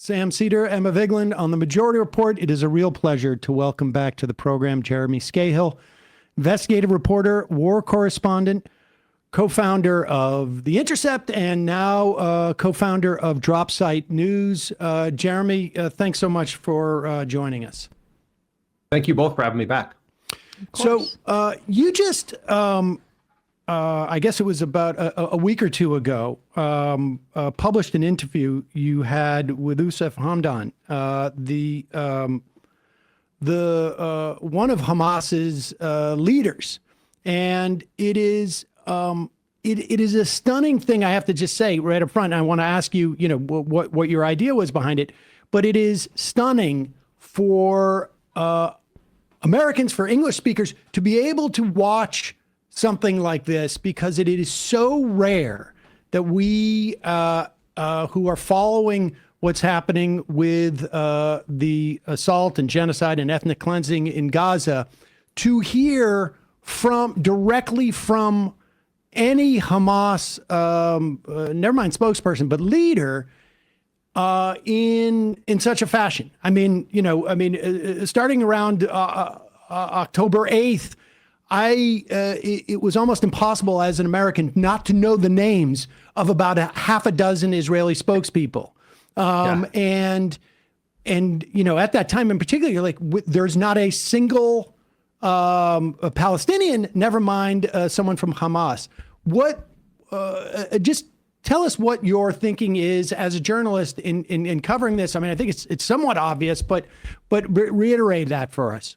Sam Seder, Emma Vigeland on the Majority Report. It is a real pleasure to welcome back to the program Jeremy Scahill, investigative reporter, war correspondent, co-founder of The Intercept, and now co-founder of Dropsite News. Jeremy, thanks so much for joining us. Thank you both for having me back. So you just, I guess it was about a week or two ago, published an interview you had with Yusuf Hamdan, the one of Hamas's leaders, and it is a stunning thing. I have to just say right up front. I want to ask you, what your idea was behind it, but it is stunning for Americans, for English speakers, to be able to watch something like this, because it is so rare that we who are following what's happening with the assault and genocide and ethnic cleansing in Gaza, to hear directly from any Hamas, never mind spokesperson, but leader, in such a fashion. Starting around October 8th, it was almost impossible as an American not to know the names of about half a dozen Israeli spokespeople. And at that time in particular, you're like, there's not a single a Palestinian, never mind someone from Hamas. Just tell us what your thinking is as a journalist in covering this. I mean, I think it's somewhat obvious, but reiterate that for us.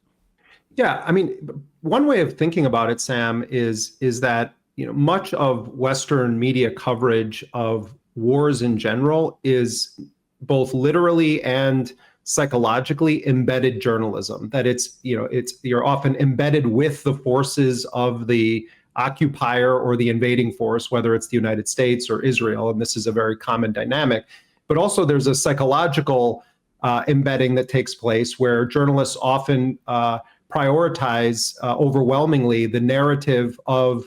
Yeah, I mean, one way of thinking about it, Sam, is that much of Western media coverage of wars in general is both literally and psychologically embedded journalism. That you're often embedded with the forces of the occupier or the invading force, whether it's the United States or Israel, and this is a very common dynamic. But also there's a psychological embedding that takes place where journalists often prioritize overwhelmingly the narrative of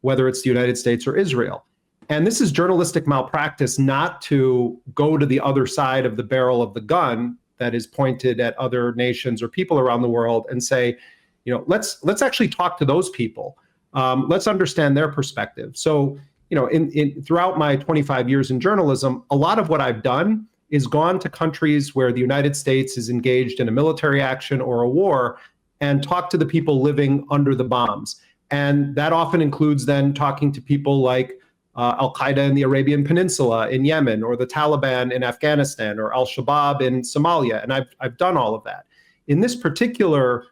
whether it's the United States or Israel. And this is journalistic malpractice not to go to the other side of the barrel of the gun that is pointed at other nations or people around the world and say, let's actually talk to those people. Let's understand their perspective. So, throughout my 25 years in journalism, a lot of what I've done is gone to countries where the United States is engaged in a military action or a war and talk to the people living under the bombs. And that often includes then talking to people like Al-Qaeda in the Arabian Peninsula in Yemen, or the Taliban in Afghanistan, or Al-Shabaab in Somalia. And I've done all of that. In this particular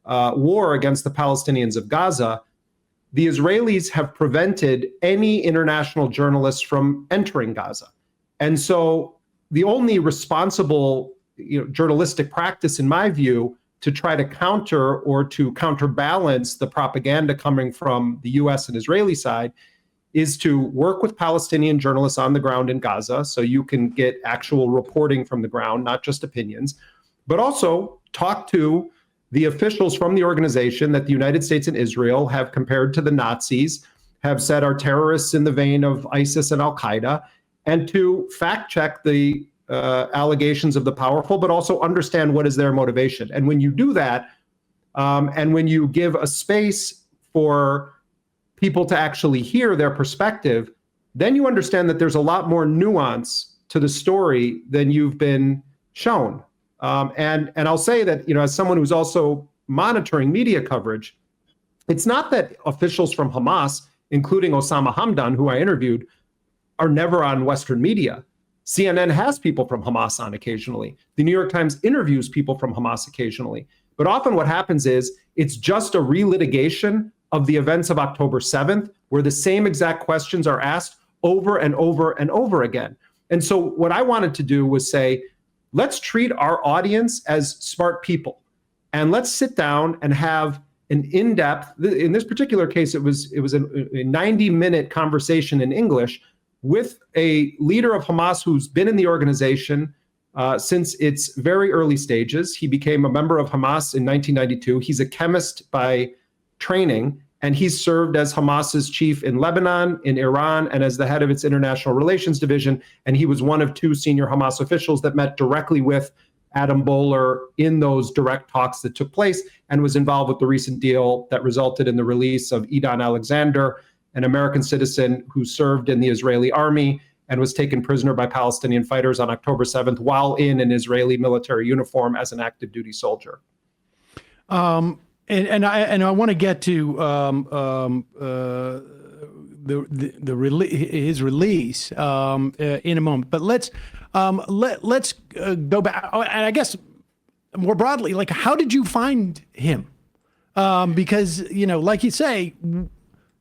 war against the Palestinians of Gaza, the Israelis have prevented any international journalists from entering Gaza. And so the only responsible journalistic practice, in my view, to try to counter or to counterbalance the propaganda coming from the US and Israeli side is to work with Palestinian journalists on the ground in Gaza, so you can get actual reporting from the ground, not just opinions, but also talk to the officials from the organization that the United States and Israel have compared to the Nazis, have said are terrorists in the vein of ISIS and Al-Qaeda, and to fact check the allegations of the powerful, but also understand what is their motivation. And when you do that, and when you give a space for people to actually hear their perspective, then you understand that there's a lot more nuance to the story than you've been shown. And I'll say that, as someone who's also monitoring media coverage, it's not that officials from Hamas, including Osama Hamdan, who I interviewed, are never on Western media. CNN has people from Hamas on occasionally. The New York Times interviews people from Hamas occasionally. But often what happens is it's just a relitigation of the events of October 7th, where the same exact questions are asked over and over and over again. And so what I wanted to do was say, let's treat our audience as smart people. And let's sit down and have an in-depth, in this particular case, it was a 90-minute conversation in English with a leader of Hamas who's been in the organization since its very early stages. He became a member of Hamas in 1992. He's a chemist by training, And he's served as Hamas's chief in Lebanon, in Iran, and as the head of its international relations division. And he was one of two senior Hamas officials that met directly with Adam Bowler in those direct talks that took place, and was involved with the recent deal that resulted in the release of Idan Alexander, an American citizen who served in the Israeli army and was taken prisoner by Palestinian fighters on October 7th while in an Israeli military uniform as an active duty soldier. And I want to get to his release in a moment, but let's go back. And I guess more broadly, like, how did you find him? Because, you know, like you say,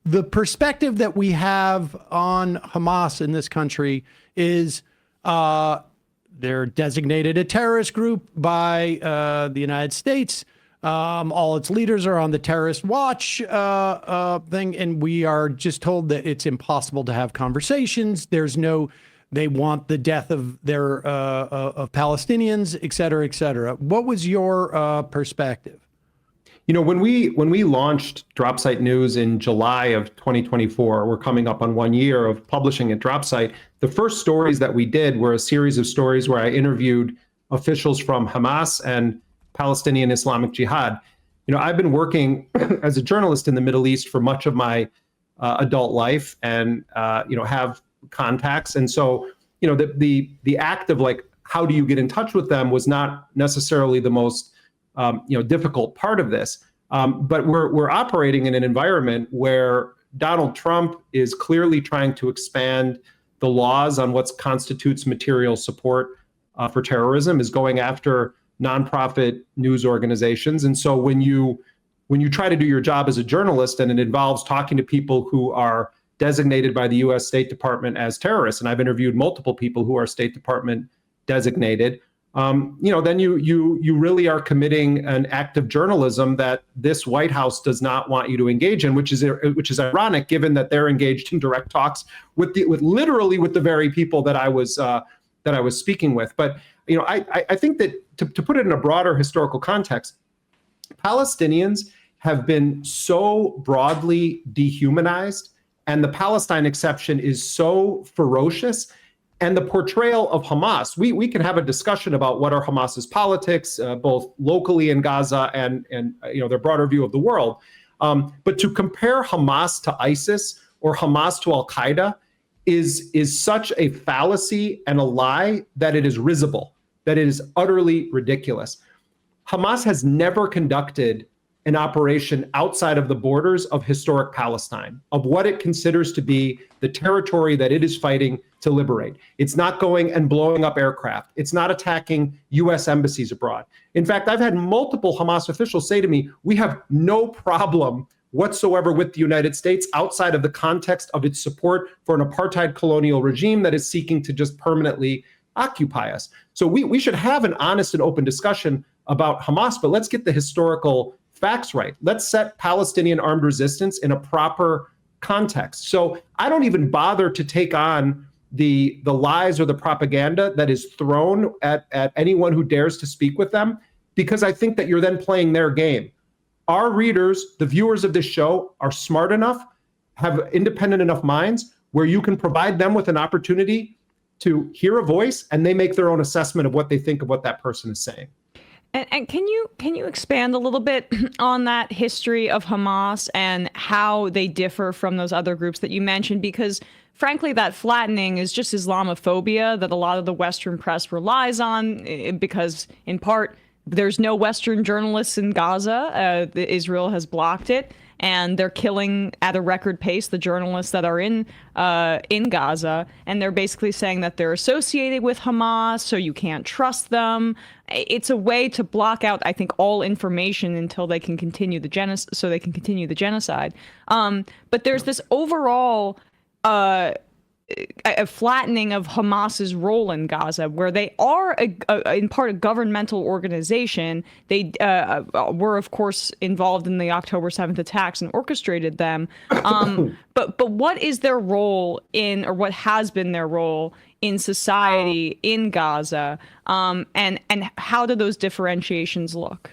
the perspective that we have on Hamas in this country is they're designated a terrorist group by the United States. All its leaders are on the terrorist watch thing, and we are just told that it's impossible to have conversations. They want the death of their of Palestinians, et cetera, et cetera. What was your perspective? You know, when we launched Dropsite News in July of 2024, we're coming up on 1 year of publishing at Dropsite. The first stories that we did were a series of stories where I interviewed officials from Hamas and Palestinian Islamic Jihad. You know, I've been working as a journalist in the Middle East for much of my adult life, and you know, have contacts. And so, you know, the act of, like, how do you get in touch with them was not necessarily the most you know, difficult part of this. But we're operating in an environment where Donald Trump is clearly trying to expand the laws on what constitutes material support for terrorism, is going after nonprofit news organizations. And so when you try to do your job as a journalist, and it involves talking to people who are designated by the U.S. State Department as terrorists, and I've interviewed multiple people who are State Department designated, you know, then you really are committing an act of journalism that this White House does not want you to engage in, which is ironic, given that they're engaged in direct talks with literally the very people that I was speaking with. But you know, I think that to put it in a broader historical context, Palestinians have been so broadly dehumanized, and the Palestine exception is so ferocious. And the portrayal of Hamas, we can have a discussion about what are Hamas's politics, both locally in Gaza and you know, their broader view of the world. But to compare Hamas to ISIS or Hamas to Al Qaeda is such a fallacy and a lie that it is risible, that it is utterly ridiculous. Hamas has never conducted an operation outside of the borders of historic Palestine, of what it considers to be the territory that it is fighting to liberate. It's not going and blowing up aircraft. It's not attacking U.S. embassies abroad. In fact, I've had multiple Hamas officials say to me, we have no problem whatsoever with the United States outside of the context of its support for an apartheid colonial regime that is seeking to just permanently occupy us. So we should have an honest and open discussion about Hamas, but let's get the historical facts right. Let's set Palestinian armed resistance in a proper context. So I don't even bother to take on the lies or the propaganda that is thrown at anyone who dares to speak with them, because I think that you're then playing their game. Our readers, the viewers of this show, are smart enough, have independent enough minds where you can provide them with an opportunity to hear a voice, and they make their own assessment of what they think of what that person is saying. And can you expand a little bit on that history of Hamas and how they differ from those other groups that you mentioned? Because frankly, that flattening is just Islamophobia that a lot of the Western press relies on, because in part, there's no Western journalists in Gaza. Israel has blocked it, and they're killing at a record pace the journalists that are in Gaza, and they're basically saying that they're associated with Hamas, so you can't trust them. It's a way to block out, I think, all information until they can continue the genocide. But there's this overall a flattening of Hamas's role in Gaza, where they are in part a governmental organization. They were, of course, involved in the October 7th attacks and orchestrated them. But what is their role in, or what has been their role in society in Gaza? And how do those differentiations look?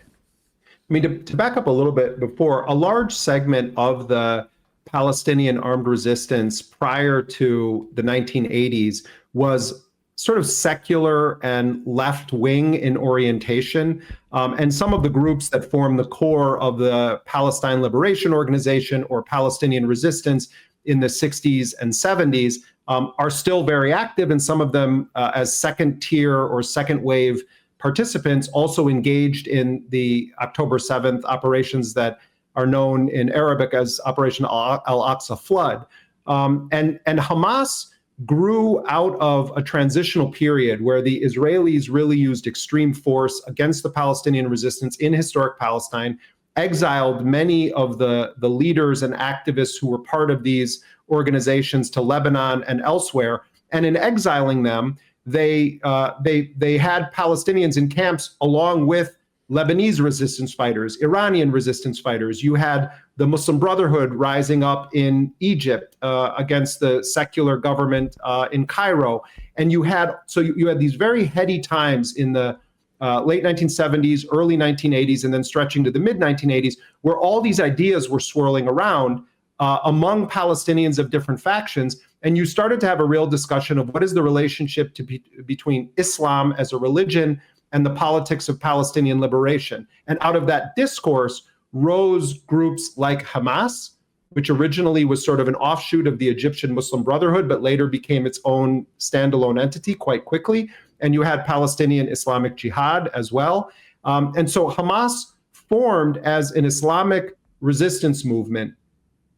I mean, to back up a little bit before, a large segment of the Palestinian armed resistance prior to the 1980s was sort of secular and left-wing in orientation. And some of the groups that form the core of the Palestine Liberation Organization or Palestinian resistance in the 60s and 70s are still very active, and some of them as second tier or second wave participants also engaged in the October 7th operations that are known in Arabic as Operation Al-Aqsa Flood. And Hamas grew out of a transitional period where the Israelis really used extreme force against the Palestinian resistance in historic Palestine, exiled many of the leaders and activists who were part of these organizations to Lebanon and elsewhere. And in exiling them, they had Palestinians in camps along with Lebanese resistance fighters, Iranian resistance fighters. You had the Muslim Brotherhood rising up in Egypt against the secular government in Cairo. And you had these very heady times in the late 1970s, early 1980s, and then stretching to the mid 1980s, where all these ideas were swirling around among Palestinians of different factions. And you started to have a real discussion of what is the relationship between Islam as a religion and the politics of Palestinian liberation. And out of that discourse rose groups like Hamas, which originally was sort of an offshoot of the Egyptian Muslim Brotherhood, but later became its own standalone entity quite quickly. And you had Palestinian Islamic Jihad as well. And so Hamas formed as an Islamic resistance movement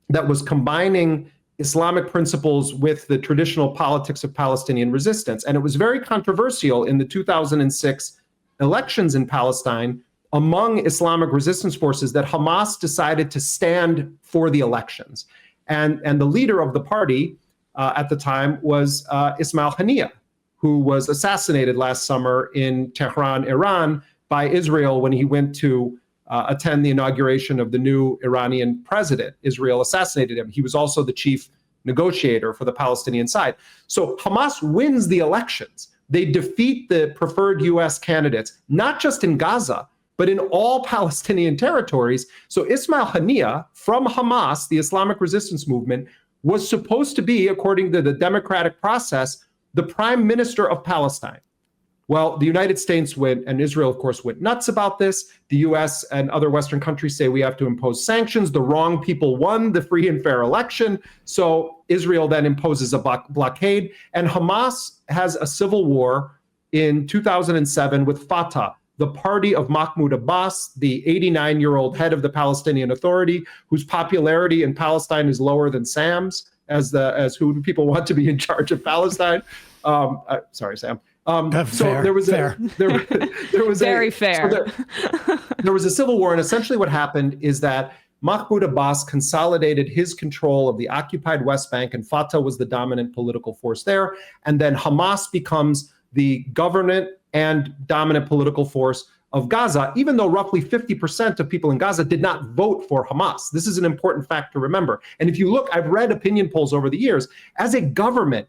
that was combining Islamic principles with the traditional politics of Palestinian resistance. And it was very controversial in the 2006 elections in Palestine among Islamic resistance forces that Hamas decided to stand for the elections. And the leader of the party at the time was Ismail Haniyeh, who was assassinated last summer in Tehran, Iran, by Israel when he went to attend the inauguration of the new Iranian president. Israel assassinated him. He was also the chief negotiator for the Palestinian side. So Hamas wins the elections. They defeat the preferred US candidates, not just in Gaza, but in all Palestinian territories. So Ismail Haniyeh from Hamas, the Islamic resistance movement, was supposed to be, according to the democratic process, the prime minister of Palestine. Well, the United States went, and Israel, of course, went nuts about this. The US and other Western countries say we have to impose sanctions. The wrong people won the free and fair election. So Israel then imposes a blockade. And Hamas has a civil war in 2007 with Fatah, the party of Mahmoud Abbas, the 89-year-old head of the Palestinian Authority, whose popularity in Palestine is lower than Sam's, as who people want to be in charge of Palestine. Sorry, Sam. So fair, there was fair. there was very fair. So there was a civil war, and essentially what happened is that Mahmoud Abbas consolidated his control of the occupied West Bank, and Fatah was the dominant political force there. And then Hamas becomes the government and dominant political force of Gaza, even though roughly 50% of people in Gaza did not vote for Hamas. This is an important fact to remember. And if you look, I've read opinion polls over the years. As a government,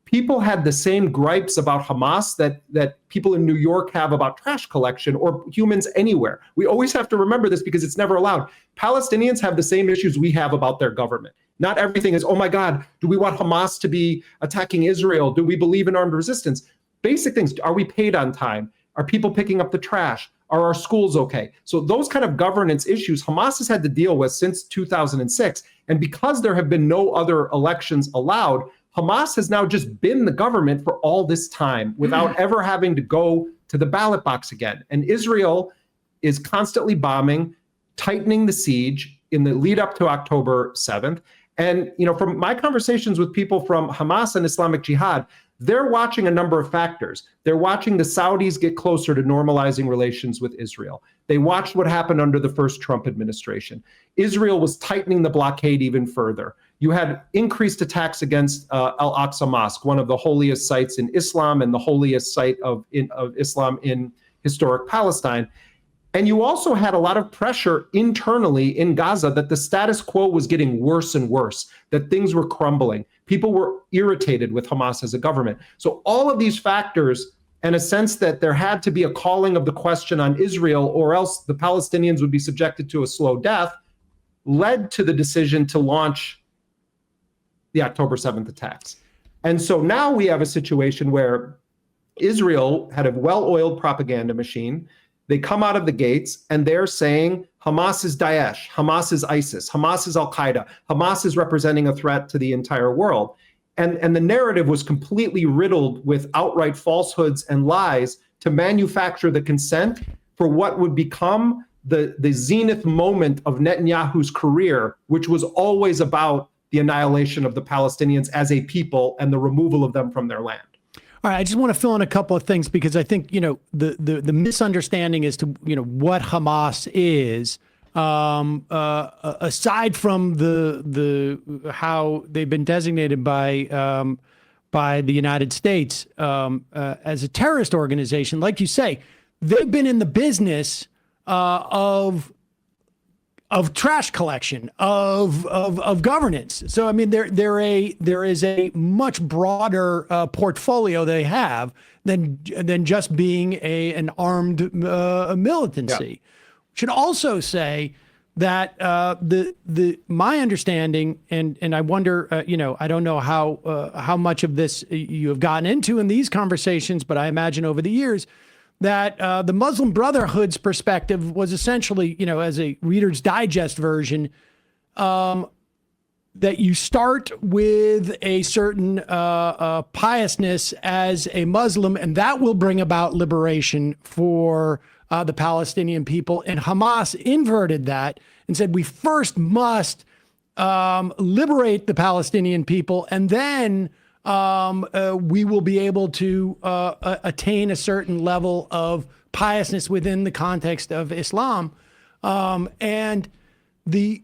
people had the same gripes about Hamas that people in New York have about trash collection or humans anywhere. We always have to remember this because it's never allowed. Palestinians have the same issues we have about their government. Not everything is, oh my God, do we want Hamas to be attacking Israel? Do we believe in armed resistance? Basic things. Are we paid on time? Are people picking up the trash? Are our schools okay? So those kind of governance issues Hamas has had to deal with since 2006. And because there have been no other elections allowed, Hamas has now just been the government for all this time without ever having to go to the ballot box again. And Israel is constantly bombing, tightening the siege in the lead up to October 7th. And, from my conversations with people from Hamas and Islamic Jihad, they're watching a number of factors. They're watching the Saudis get closer to normalizing relations with Israel. They watched what happened under the first Trump administration. Israel was tightening the blockade even further. You had increased attacks against Al-Aqsa Mosque, one of the holiest sites in Islam and the holiest site of Islam in historic Palestine. And you also had a lot of pressure internally in Gaza that the status quo was getting worse and worse, that things were crumbling. People were irritated with Hamas as a government. So all of these factors and a sense that there had to be a calling of the question on Israel, or else the Palestinians would be subjected to a slow death, led to the decision to launch the October 7th attacks. And so now we have a situation where Israel had a well-oiled propaganda machine. They come out of the gates and they're saying Hamas is Daesh, Hamas is ISIS, Hamas is Al-Qaeda, Hamas is representing a threat to the entire world. And the narrative was completely riddled with outright falsehoods and lies to manufacture the consent for what would become the zenith moment of Netanyahu's career, which was always about the annihilation of the Palestinians as a people and the removal of them from their land. All right, I just want to fill in a couple of things because I think, the misunderstanding as to, what Hamas is, aside from the how they've been designated by the United States as a terrorist organization, like you say, they've been in the business of trash collection, of governance. So I mean, there is a much broader portfolio they have than just being an armed militancy. Yeah. Should also say that my understanding, and I wonder, I don't know how much of this you have gotten into in these conversations, but I imagine over the years that the Muslim Brotherhood's perspective was essentially, as a Reader's Digest version, that you start with a certain piousness as a Muslim, and that will bring about liberation for the Palestinian people. And Hamas inverted that and said, we first must liberate the Palestinian people, and then we will be able to attain a certain level of piousness within the context of Islam. And the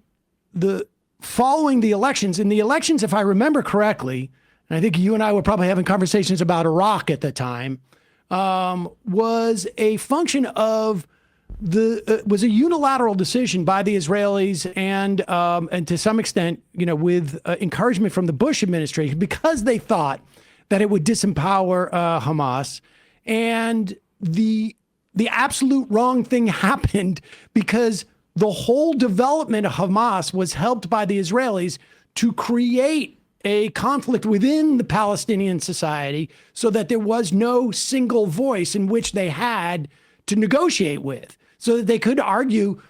following the elections, if I remember correctly, and I think you and I were probably having conversations about Iraq at the time, was a function of was a unilateral decision by the Israelis and to some extent, with encouragement from the Bush administration, because they thought that it would disempower Hamas. And the absolute wrong thing happened because the whole development of Hamas was helped by the Israelis to create a conflict within the Palestinian society so that there was no single voice in which they had to negotiate with, so that they could argue,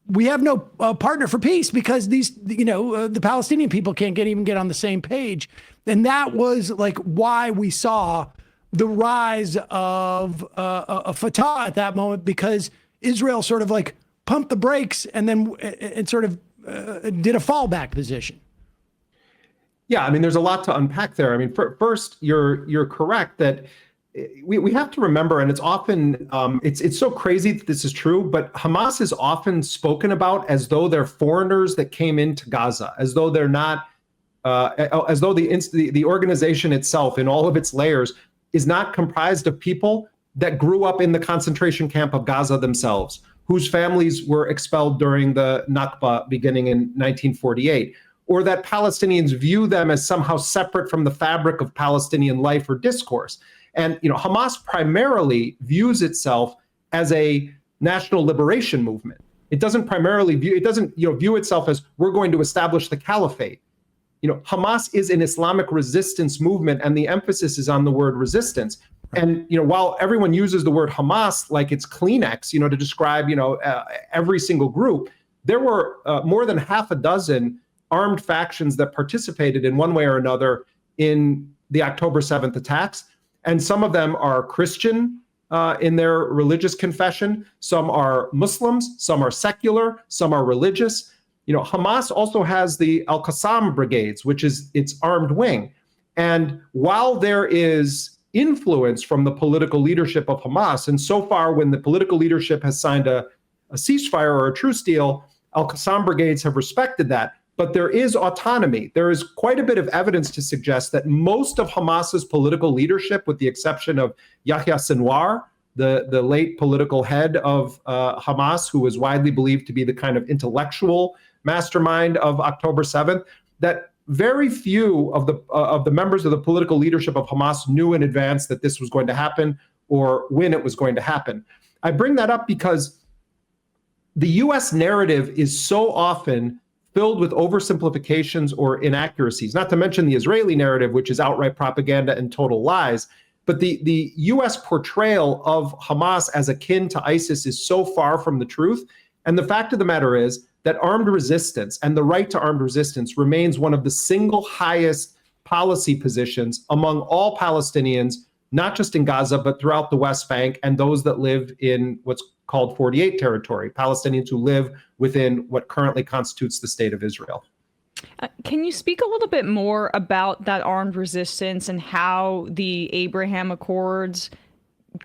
we have no partner for peace because the Palestinian people can't even get on the same page. And that was like why we saw the rise of Fatah at that moment, because Israel sort of like pumped the brakes and then sort of did a fallback position. Yeah, I mean, there's a lot to unpack there. I mean, first, you're correct that we have to remember, and it's often it's so crazy that this is true, but Hamas is often spoken about as though they're foreigners that came into Gaza, as though they're not, as though the organization itself, in all of its layers, is not comprised of people that grew up in the concentration camp of Gaza themselves, whose families were expelled during the Nakba beginning in 1948. Or that Palestinians view them as somehow separate from the fabric of Palestinian life or discourse. And Hamas primarily views itself as a national liberation movement. It doesn't primarily view itself as, we're going to establish the caliphate. Hamas is an Islamic resistance movement, and the emphasis is on the word resistance. And while everyone uses the word Hamas like it's Kleenex, to describe every single group, there were more than half a dozen armed factions that participated in one way or another in the October 7th attacks. And some of them are Christian in their religious confession. Some are Muslims, some are secular, some are religious. Hamas also has the Al-Qassam brigades, which is its armed wing. And while there is influence from the political leadership of Hamas, and so far when the political leadership has signed a ceasefire or a truce deal, Al-Qassam brigades have respected that. But there is autonomy. There is quite a bit of evidence to suggest that most of Hamas's political leadership, with the exception of Yahya Sinwar, the late political head of Hamas, who was widely believed to be the kind of intellectual mastermind of October 7th, that very few of the members of the political leadership of Hamas knew in advance that this was going to happen. or when it was going to happen. I bring that up because the US narrative is so often filled with oversimplifications or inaccuracies, not to mention the Israeli narrative, which is outright propaganda and total lies. But the US portrayal of Hamas as akin to ISIS is so far from the truth. And the fact of the matter is that armed resistance and the right to armed resistance remains one of the single highest policy positions among all Palestinians, not just in Gaza, but throughout the West Bank and those that live in what's called 48 territory, Palestinians who live within what currently constitutes the state of Israel. Can you speak a little bit more about that armed resistance and how the Abraham Accords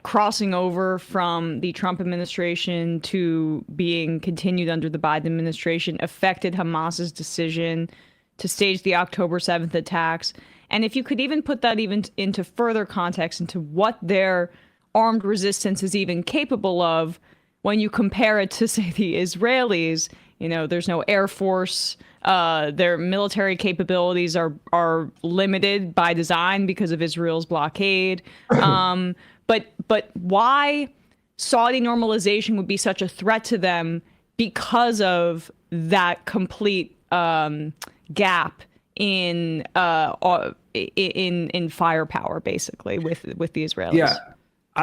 crossing over from the Trump administration to being continued under the Biden administration affected Hamas's decision to stage the October 7th attacks? And if you could even put that even into further context into what their armed resistance is even capable of when you compare it to, say, the Israelis. You know, there's no Air Force. Their military capabilities are limited by design because of Israel's blockade. But why Saudi normalization would be such a threat to them because of that complete gap in firepower, basically, with the Israelis. Yeah.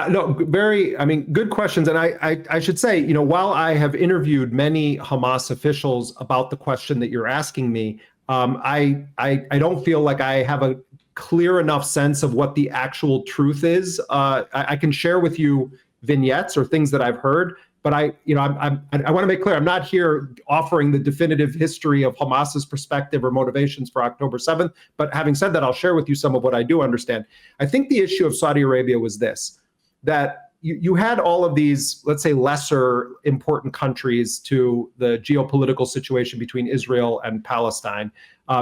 No, good questions. And I should say, while I have interviewed many Hamas officials about the question that you're asking me, I don't feel like I have a clear enough sense of what the actual truth is. I can share with you vignettes or things that I've heard, but I want to make clear, I'm not here offering the definitive history of Hamas's perspective or motivations for October 7th. But having said that, I'll share with you some of what I do understand. I think the issue of Saudi Arabia was this, that you had all of these, let's say, lesser important countries to the geopolitical situation between Israel and Palestine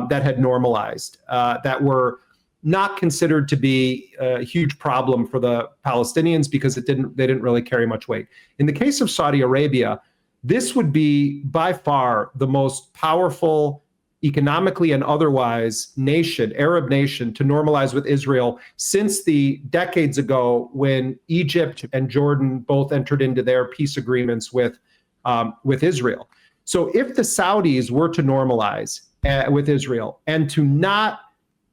that had normalized, that were not considered to be a huge problem for the Palestinians because they didn't really carry much weight. In the case of Saudi Arabia, this would be by far the most powerful economically and otherwise Arab nation to normalize with Israel since the decades ago when Egypt and Jordan both entered into their peace agreements with Israel. So if the Saudis were to normalize with Israel and to not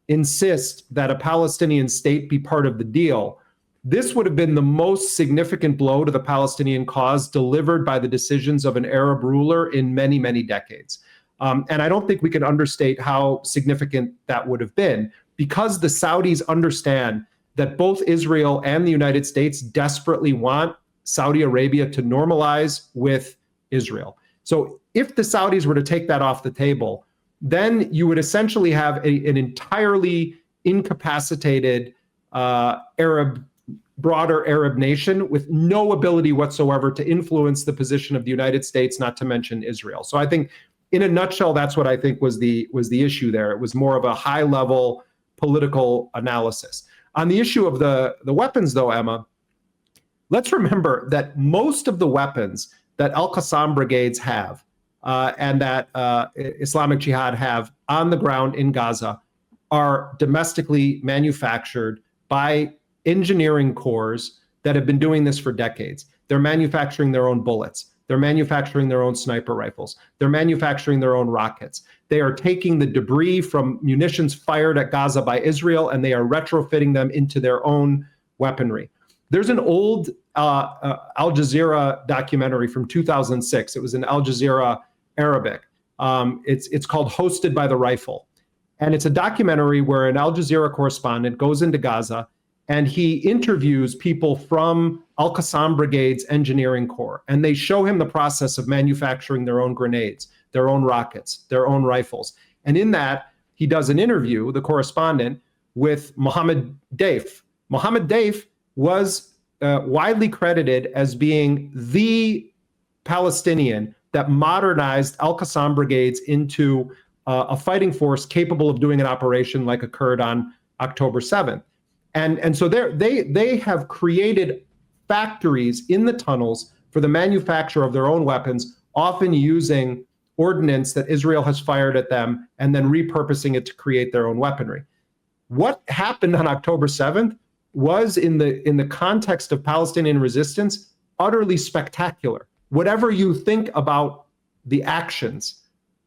insist that a Palestinian state be part of the deal, this would have been the most significant blow to the Palestinian cause delivered by the decisions of an Arab ruler in many, many decades. And I don't think we can understate how significant that would have been, because the Saudis understand that both Israel and the United States desperately want Saudi Arabia to normalize with Israel. So if the Saudis were to take that off the table, then you would essentially have an entirely incapacitated broader Arab nation with no ability whatsoever to influence the position of the United States, not to mention Israel. So I think, in a nutshell, that's what I think was the issue there. It was more of a high-level political analysis. On the issue of the weapons, though, Emma, let's remember that most of the weapons that Al-Qassam brigades have and that Islamic Jihad have on the ground in Gaza are domestically manufactured by engineering corps that have been doing this for decades. They're manufacturing their own bullets. They're manufacturing their own sniper rifles. They're manufacturing their own rockets. They are taking the debris from munitions fired at Gaza by Israel, and they are retrofitting them into their own weaponry. There's an old Al Jazeera documentary from 2006. It was in Al Jazeera Arabic. It's called Hosted by the Rifle. And it's a documentary where an Al Jazeera correspondent goes into Gaza and he interviews people from Al-Qassam Brigade's engineering corps. And they show him the process of manufacturing their own grenades, their own rockets, their own rifles. And in that, he does an interview, the correspondent, with Mohammed Daif. Mohammed Daif was widely credited as being the Palestinian that modernized Al-Qassam Brigades into a fighting force capable of doing an operation like occurred on October 7th. And so they have created factories in the tunnels for the manufacture of their own weapons, often using ordnance that Israel has fired at them and then repurposing it to create their own weaponry. What happened on October 7th was in the context of Palestinian resistance utterly spectacular. Whatever you think about the actions,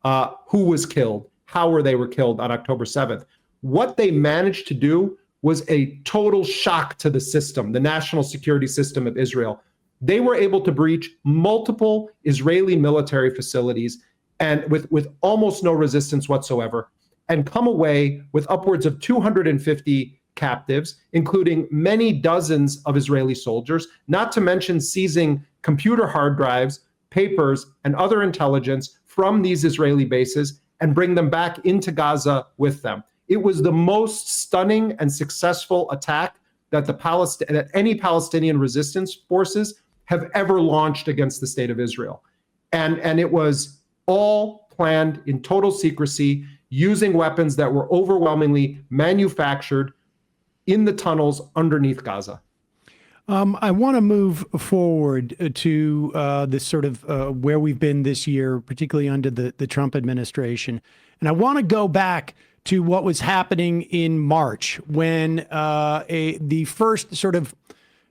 who was killed, how they were killed on October 7th, what they managed to do was a total shock to the system, the national security system of Israel. They were able to breach multiple Israeli military facilities and with almost no resistance whatsoever, and come away with upwards of 250 captives, including many dozens of Israeli soldiers, not to mention seizing computer hard drives, papers, and other intelligence from these Israeli bases and bring them back into Gaza with them. It was the most stunning and successful attack that any Palestinian resistance forces have ever launched against the state of Israel. And it was all planned in total secrecy, using weapons that were overwhelmingly manufactured in the tunnels underneath Gaza. I want to move forward to this sort of where we've been this year, particularly under the Trump administration. And I want to go back to what was happening in March when the first sort of,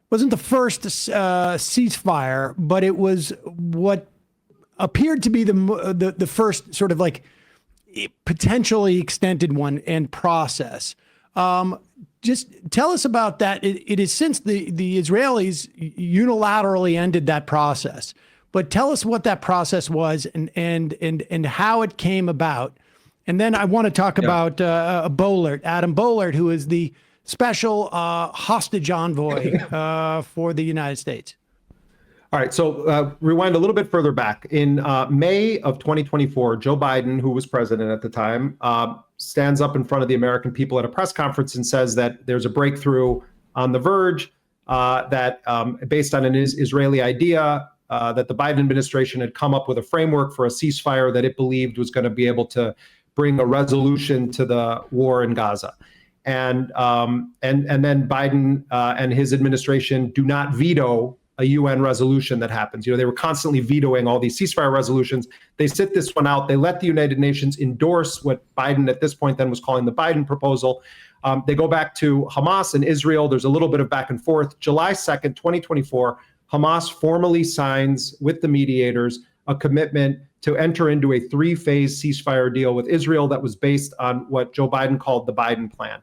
wasn't the first ceasefire, but it was what appeared to be the first sort of like potentially extended one and process. Just tell us about that. It is since the Israelis unilaterally ended that process, but tell us what that process was and how it came about. And then I want to talk about Boehlert, Adam Boehlert, who is the special hostage envoy for the United States. All right, so rewind a little bit further back. In May of 2024, Joe Biden, who was president at the time, stands up in front of the American people at a press conference and says that there's a breakthrough on the verge that based on an Israeli idea that the Biden administration had come up with a framework for a ceasefire that it believed was going to be able to bring a resolution to the war in Gaza. And then Biden and his administration do not veto a UN resolution that happens. You know, they were constantly vetoing all these ceasefire resolutions. They sit this one out. They let the United Nations endorse what Biden at this point then was calling the Biden proposal. They go back to Hamas and Israel. There's a little bit of back and forth. July 2nd, 2024, Hamas formally signs with the mediators a commitment to enter into a 3-phase ceasefire deal with Israel that was based on what Joe Biden called the Biden plan.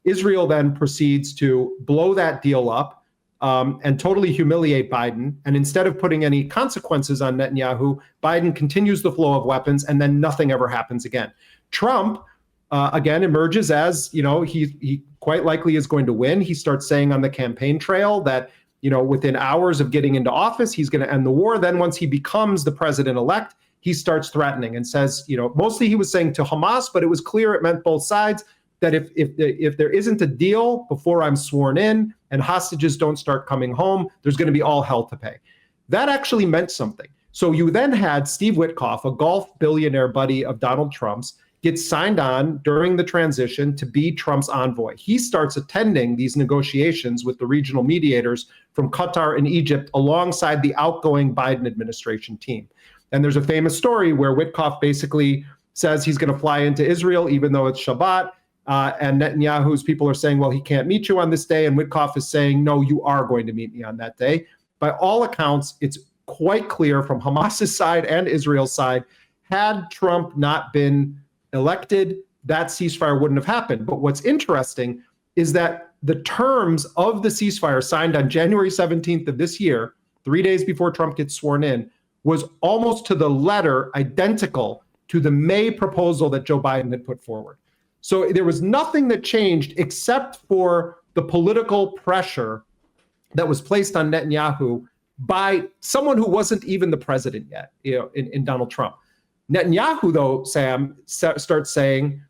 Israel then proceeds to blow that deal up and totally humiliate Biden. And instead of putting any consequences on Netanyahu, Biden continues the flow of weapons, and then nothing ever happens again. Trump, again, emerges as, you know, he quite likely is going to win. He starts saying on the campaign trail that, you know, within hours of getting into office, he's going to end the war. Then once he becomes the president-elect, he starts threatening and says, you know, mostly he was saying to Hamas, but it was clear it meant both sides, that if there isn't a deal before I'm sworn in and hostages don't start coming home, there's going to be all hell to pay. That actually meant something. So you then had Steve Witkoff, a Gulf billionaire buddy of Donald Trump's, get signed on during the transition to be Trump's envoy. He starts attending these negotiations with the regional mediators from Qatar and Egypt alongside the outgoing Biden administration team. And there's a famous story where Witkoff basically says he's going to fly into Israel even though it's Shabbat. And Netanyahu's people are saying, well, he can't meet you on this day. And Witkoff is saying, no, you are going to meet me on that day. By all accounts, it's quite clear from Hamas's side and Israel's side, had Trump not been elected, that ceasefire wouldn't have happened. But what's interesting is that the terms of the ceasefire signed on January 17th of this year, 3 days before Trump gets sworn in, was almost to the letter identical to the May proposal that Joe Biden had put forward. So there was nothing that changed except for the political pressure that was placed on Netanyahu by someone who wasn't even the president yet, you know, in Donald Trump. Netanyahu, though, Sam, starts saying,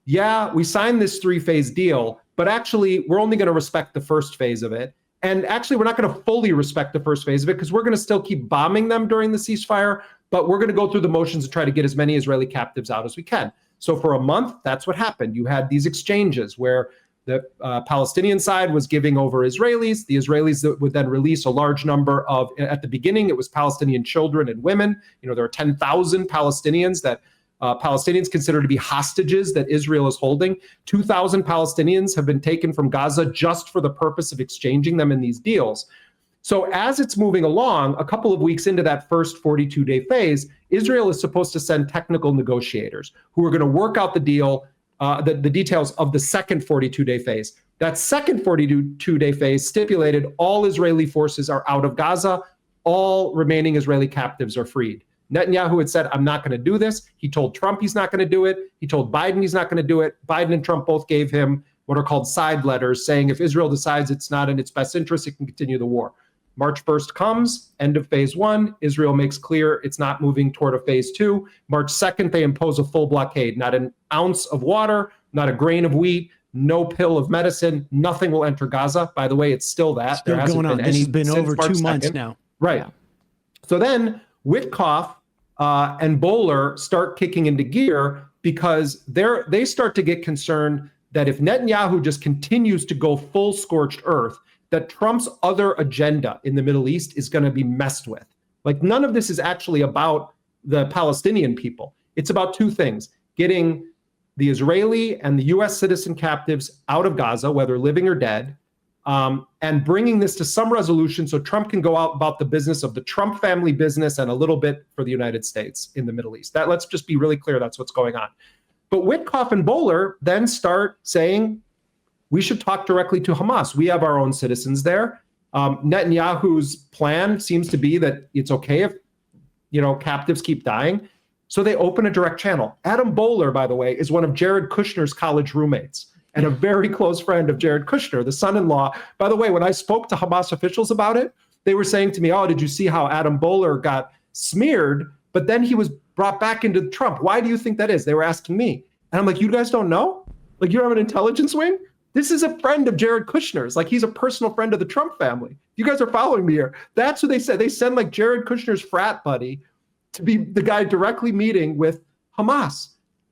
yeah, we signed this 3-phase deal, but actually we're only going to respect the first phase of it. And actually, we're not going to fully respect the first phase of it because we're going to still keep bombing them during the ceasefire, but we're going to go through the motions and try to get as many Israeli captives out as we can. So for a month, that's what happened. You had these exchanges where the Palestinian side was giving over Israelis. The Israelis would then release a large number of, at the beginning, it was Palestinian children and women. You know, there are 10,000 Palestinians that Palestinians consider to be hostages that Israel is holding. 2,000 Palestinians have been taken from Gaza just for the purpose of exchanging them in these deals. So as it's moving along, a couple of weeks into that first 42-day phase, Israel is supposed to send technical negotiators who are going to work out the deal, the details of the second 42-day phase. That second 42-day phase stipulated all Israeli forces are out of Gaza, all remaining Israeli captives are freed. Netanyahu had said, I'm not going to do this. He told Trump he's not going to do it. He told Biden he's not going to do it. Biden and Trump both gave him what are called side letters saying if Israel decides it's not in its best interest, it can continue the war. March 1st comes, end of phase 1. Israel makes clear it's not moving toward a phase 2. March 2nd, they impose a full blockade. Not an ounce of water, not a grain of wheat, no pill of medicine, nothing will enter Gaza. By the way, it's still that. Still there hasn't going on. This has been over March 2 months 2nd. Now. Right. Yeah. So then Witkoff and Bowler start kicking into gear because they start to get concerned that if Netanyahu just continues to go full scorched earth, that Trump's other agenda in the Middle East is going to be messed with. Like none of this is actually about the Palestinian people. It's about two things: getting the Israeli and the US citizen captives out of Gaza, whether living or dead, and bringing this to some resolution so Trump can go out about the business of the Trump family business and a little bit for the United States in the Middle East. Let's just be really clear, that's what's going on. But Witkoff and Bowler then start saying, we should talk directly to Hamas. We have our own citizens there. Netanyahu's plan seems to be that it's okay if, captives keep dying. So they open a direct channel. Adam Bowler, by the way, is one of Jared Kushner's college roommates and a very close friend of Jared Kushner, the son-in-law. By the way, when I spoke to Hamas officials about it, they were saying to me, oh, did you see how Adam Bowler got smeared, but then he was brought back into Trump? Why do you think that is? They were asking me. And I'm like, you guys don't know? Like, you don't have an intelligence wing? This is a friend of Jared Kushner's. Like, he's a personal friend of the Trump family. You guys are following me here. That's who they said. They send like Jared Kushner's frat buddy to be the guy directly meeting with Hamas.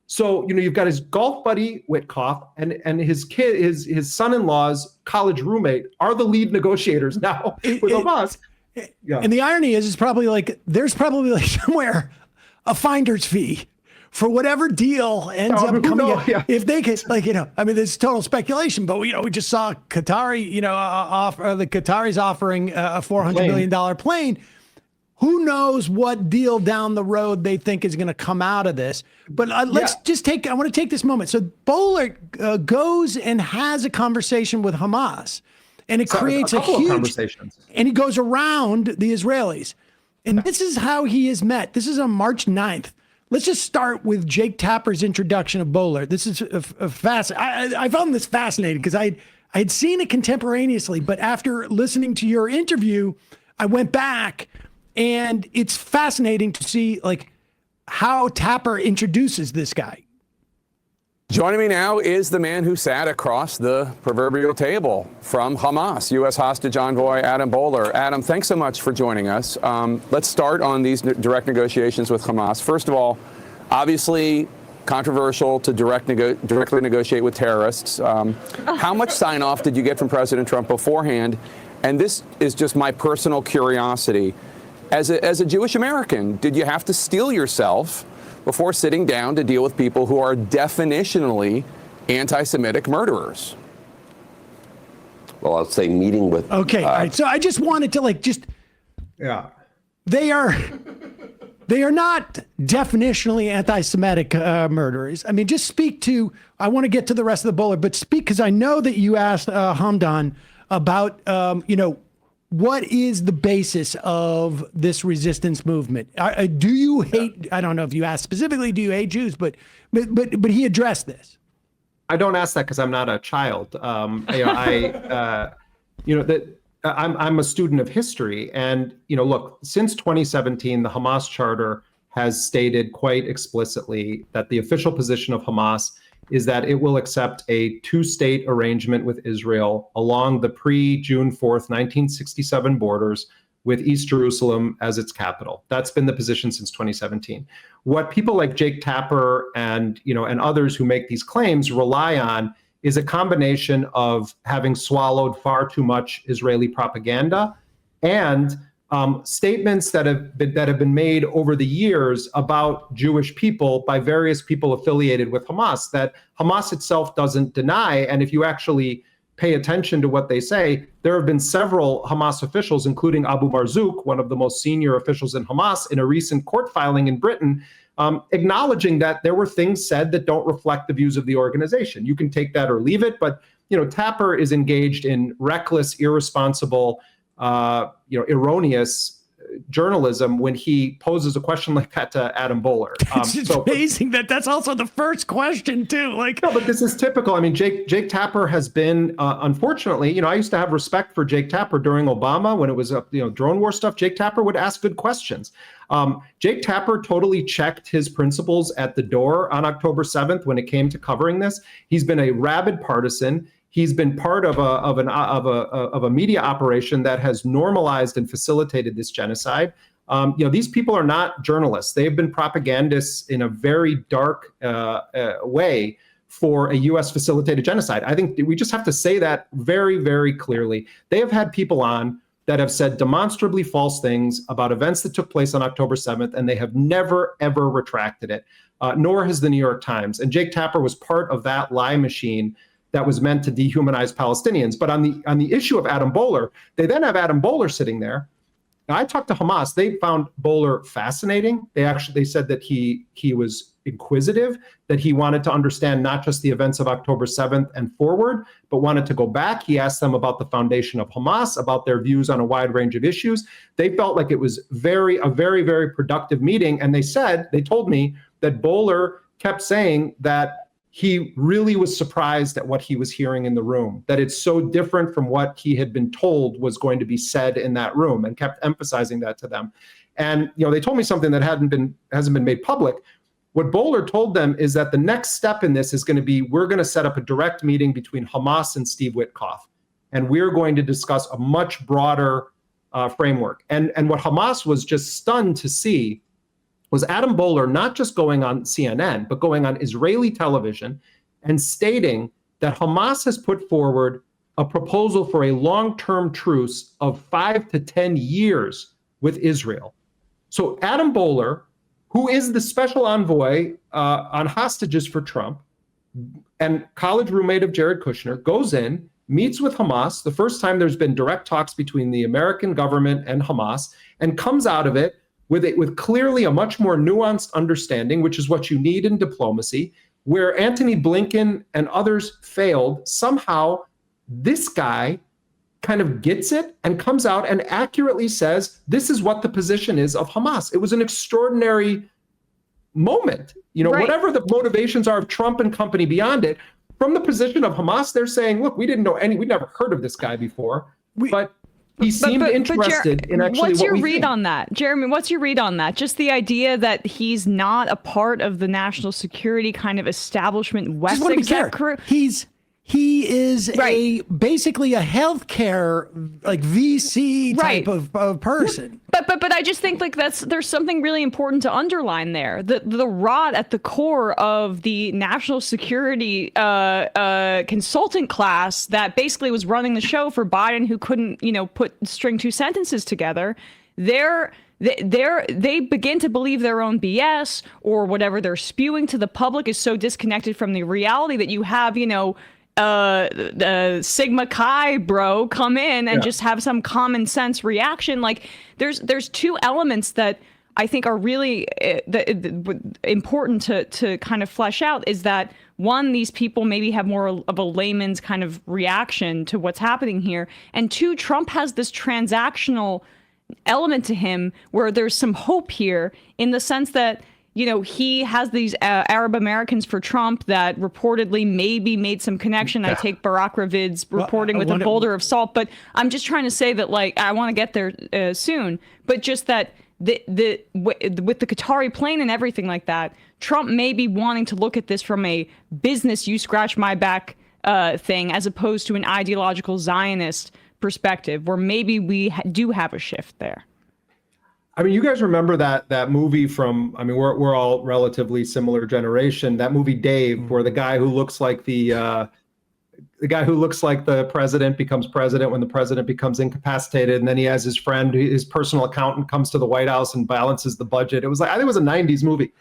So, you've got his golf buddy, Witkoff, and his kid, his son-in-law's college roommate are the lead negotiators now with Hamas. Yeah. And the irony is there's probably like somewhere a finder's fee for whatever deal ends up coming in. Yeah. If they could, this is total speculation, but we just saw Qatari, the Qataris offering a $400 million plane. Who knows what deal down the road they think is going to come out of this? But I want to take this moment. So Bowler goes and has a conversation with Hamas, and it creates a huge conversations. And he goes around the Israelis. And this is how he is met. This is on March 9th. Let's just start with Jake Tapper's introduction of Bowler. This is I found this fascinating because I had seen it contemporaneously, but after listening to your interview, I went back. And it's fascinating to see how Tapper introduces this guy. Joining me now is the man who sat across the proverbial table from Hamas, U.S. hostage envoy Adam Bowler. Adam, thanks so much for joining us. Let's start on these direct negotiations with Hamas. First of all, obviously controversial to directly negotiate with terrorists. How much sign-off did you get from President Trump beforehand? And this is just my personal curiosity. As a Jewish American, did you have to steel yourself before sitting down to deal with people who are definitionally anti-Semitic murderers? Well, I'll say meeting with... Okay, all right. So I just wanted to Yeah. They are not definitionally anti-Semitic murderers. I mean, just speak to... I want to get to the rest of the Bowler, but speak, because I know that you asked Hamdan about, what is the basis of this resistance movement? Do you hate? I don't know if you asked specifically, do you hate Jews? But he addressed this. I don't ask that because I'm not a child. I'm a student of history, and look, since 2017, the Hamas Charter has stated quite explicitly that the official position of Hamas is that it will accept a two-state arrangement with Israel along the pre-June 4th, 1967 borders with East Jerusalem as its capital. That's been the position since 2017. What people like Jake Tapper and others who make these claims rely on is a combination of having swallowed far too much Israeli propaganda and statements that have been made over the years about Jewish people by various people affiliated with Hamas that Hamas itself doesn't deny. And if you actually pay attention to what they say, there have been several Hamas officials, including Abu Marzouk, one of the most senior officials in Hamas, in a recent court filing in Britain, acknowledging that there were things said that don't reflect the views of the organization. You can take that or leave it, but Tapper is engaged in reckless, irresponsible, erroneous journalism when he poses a question like that to Adam Bowler. It's amazing that's also the first question too. No, but this is typical. I mean, Jake Tapper has been, unfortunately, I used to have respect for Jake Tapper during Obama when it was drone war stuff. Jake Tapper would ask good questions. Jake Tapper totally checked his principles at the door on October 7th when it came to covering this. He's been a rabid partisan. He's been part of a media operation that has normalized and facilitated this genocide. These people are not journalists. They've been propagandists in a very dark way for a U.S. facilitated genocide. I think we just have to say that very, very clearly. They have had people on that have said demonstrably false things about events that took place on October 7th, and they have never, ever retracted it, nor has the New York Times. And Jake Tapper was part of that lie machine that was meant to dehumanize Palestinians. But on the issue of Adam Bowler, they then have Adam Bowler sitting there. Now, I talked to Hamas. They found Bowler fascinating. They said that he was inquisitive, that he wanted to understand not just the events of October 7th and forward, but wanted to go back. He asked them about the foundation of Hamas, about their views on a wide range of issues. They felt like it was a very, very productive meeting. And they told me that Bowler kept saying that he really was surprised at what he was hearing in the room, that it's so different from what he had been told was going to be said in that room, and kept emphasizing that to them. And they told me something that hasn't been made public. What Bowler told them is that the next step in this is going to be, we're going to set up a direct meeting between Hamas and Steve Witkoff, and we're going to discuss a much broader framework. And what Hamas was just stunned to see was Adam Bowler not just going on CNN, but going on Israeli television and stating that Hamas has put forward a proposal for a long-term truce of 5 to 10 years with Israel. So Adam Bowler, who is the special envoy on hostages for Trump and college roommate of Jared Kushner, goes in, meets with Hamas, the first time there's been direct talks between the American government and Hamas, and comes out of it with clearly a much more nuanced understanding, which is what you need in diplomacy. Where Antony Blinken and others failed, somehow this guy kind of gets it and comes out and accurately says, this is what the position is of Hamas. It was an extraordinary moment. Right. Whatever the motivations are of Trump and company beyond it, from the position of Hamas, they're saying, look, we never heard of this guy before, but he seemed interested in actually what's what your we read think. on that, Jeremy? What's your read on that? Just the idea that he's not a part of the national security kind of establishment West exec crew. He is basically a healthcare VC type of person. But I just think there's something really important to underline there. The rot at the core of the national security consultant class that basically was running the show for Biden, who couldn't string two sentences together. They begin to believe their own BS, or whatever they're spewing to the public is so disconnected from the reality that you have Sigma Chi bro come in and just have some common sense reaction. There's two elements that I think are really important to kind of flesh out. Is that one, these people maybe have more of a layman's kind of reaction to what's happening here, and two, Trump has this transactional element to him where there's some hope here in the sense that he has these Arab Americans for Trump that reportedly maybe made some connection. I take Barack Ravid's reporting with a boulder of salt, but I'm just trying to say that I want to get there soon. But just that with the Qatari plane and everything like that, Trump may be wanting to look at this from a business, you scratch my back thing, as opposed to an ideological Zionist perspective, where maybe we do have a shift there. I mean, you guys remember that movie from, we're all relatively similar generation, that movie Dave, where the guy who looks like the the guy who looks like the president becomes president when the president becomes incapacitated, and then he has his friend, his personal accountant, comes to the White House and balances the budget. It was like, I think it was a 90s movie.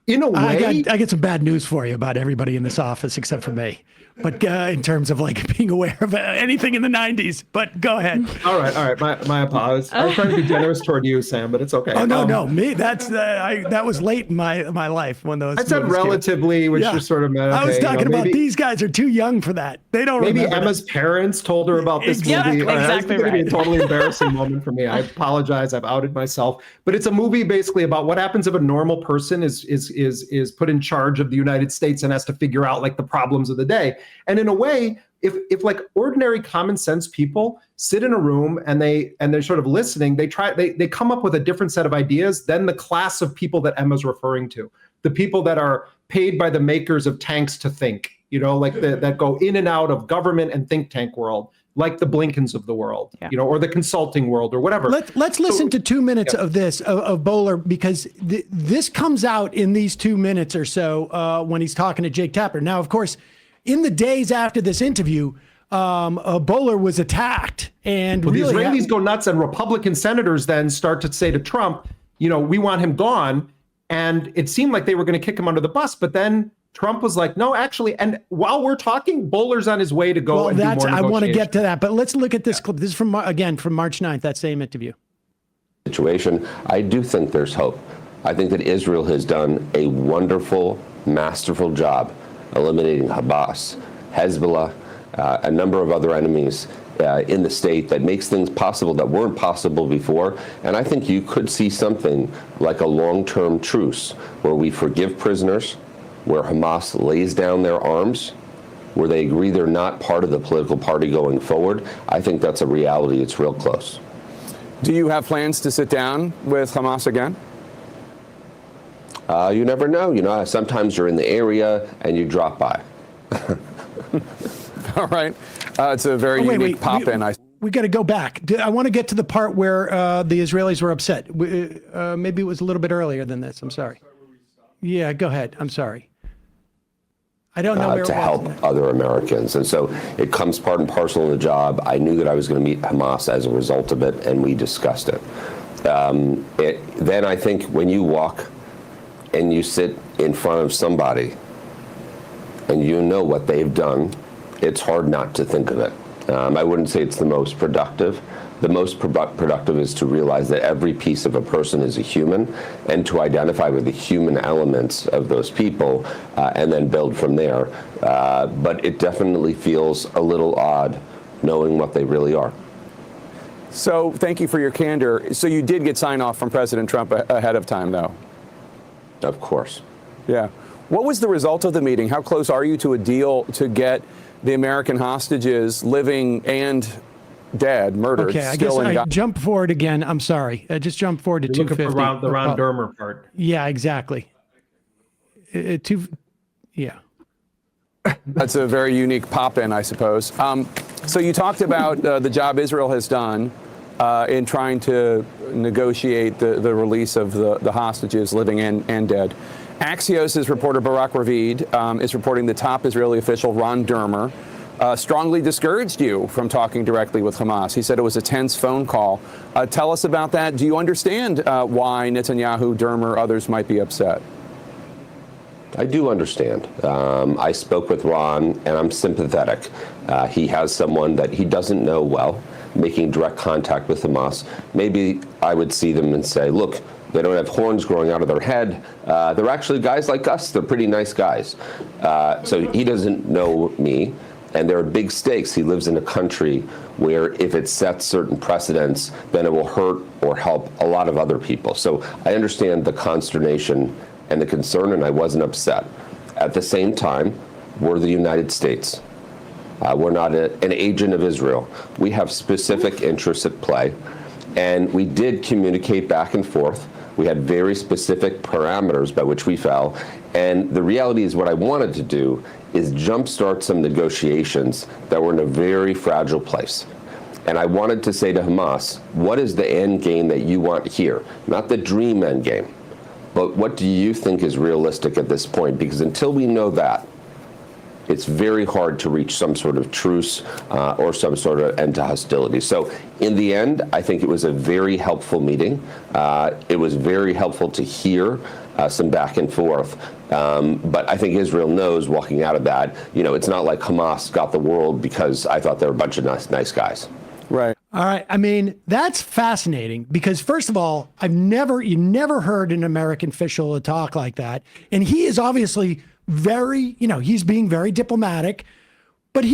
In a way, I get some bad news for you about everybody in this office except for me. But in terms of like being aware of anything in the 90s, but go ahead. All right. My apologies. I was trying to be generous toward you, Sam, but it's okay. Oh no, me. That was late in my life when those. I said relatively, which just sort of meant. Okay, I was talking about these guys are too young for that. They don't. Maybe remember Emma's parents told her about this movie. Exactly It's going to be right. a totally embarrassing moment for me. I apologize. I've outed myself. But it's a movie basically about what happens if a normal person is put in charge of the United States and has to figure out like the problems of the day. And in a way, if like ordinary common sense people sit in a room and they're sort of listening, they come up with a different set of ideas than the class of people that Emma's referring to, the people that are paid by the makers of tanks to think, like that go in and out of government and think tank world, like the Blinkens of the world, or the consulting world or whatever. Let's listen to 2 minutes of this of Bowler, because this comes out in these 2 minutes or so when he's talking to Jake Tapper. Now, of course, in the days after this interview, Bowler was attacked, and the really Israelis go nuts, and Republican senators then start to say to Trump, we want him gone. And it seemed like they were going to kick him under the bus, but then Trump was like, no, actually. And while we're talking, Bowler's on his way to go and do more negotiations. I want to get to that, but let's look at this clip. This is from March 9th, that same interview. Situation. I do think there's hope. I think that Israel has done a wonderful, masterful job eliminating Hamas, Hezbollah, a number of other enemies in the state that makes things possible that weren't possible before. And I think you could see something like a long-term truce where we forgive prisoners, where Hamas lays down their arms, where they agree they're not part of the political party going forward. I think that's a reality. It's real close. Do you have plans to sit down with Hamas again? You never know. Sometimes you're in the area and you drop by. All right. It's a very unique pop-in. We got to go back. I want to get to the part where the Israelis were upset. Maybe it was a little bit earlier than this. I'm sorry. Yeah, go ahead. I'm sorry. I don't know where to help other Americans. And so it comes part and parcel of the job. I knew that I was going to meet Hamas as a result of it, and we discussed it. Then I think when you walk and you sit in front of somebody and you know what they've done, it's hard not to think of it. I wouldn't say it's the most productive. The most productive is to realize that every piece of a person is a human, and to identify with the human elements of those people and then build from there. But it definitely feels a little odd knowing what they really are. So thank you for your candor. So you did get sign off from President Trump ahead of time, though? Of course. Yeah. What was the result of the meeting? How close are you to a deal to get the American hostages, living and dead, murdered, okay, I guess I jump forward again. I'm sorry. I just jumped forward to 250. Looking for the Ron Dermer part. Yeah, exactly. Yeah. That's a very unique pop-in, I suppose. So you talked about the job Israel has done in trying to negotiate the release of the hostages, living and dead. Axios' reporter Barak Ravid is reporting the top Israeli official, Ron Dermer, strongly discouraged you from talking directly with Hamas. He said it was a tense phone call. Tell us about that. Do you understand why Netanyahu, Dermer, others might be upset? I do understand. I spoke with Ron, and I'm sympathetic. He has someone that he doesn't know well, making direct contact with Hamas. Maybe I would see them and say, look, they don't have horns growing out of their head. They're actually guys like us. They're pretty nice guys. So he doesn't know me. And there are big stakes. He lives in a country where if it sets certain precedents, then it will hurt or help a lot of other people. So I understand the consternation and the concern, and I wasn't upset. At the same time, we're the United States. We're not an agent of Israel. We have specific interests at play, and we did communicate back and forth. We had very specific parameters by which we fell, and the reality is what I wanted to do is jumpstart some negotiations that were in a very fragile place. And I wanted to say to Hamas, what is the end game that you want here? Not the dream end game, but what do you think is realistic at this point? Because until we know that, it's very hard to reach some sort of truce or some sort of end to hostility. So in the end, I think it was a very helpful meeting. It was very helpful to hear some back and forth. But I think Israel knows walking out of that, it's not like Hamas got the world because I thought they were a bunch of nice guys. Right. All right. I mean, that's fascinating because, first of all, you never heard an American official talk like that. And he is obviously he's being very diplomatic, but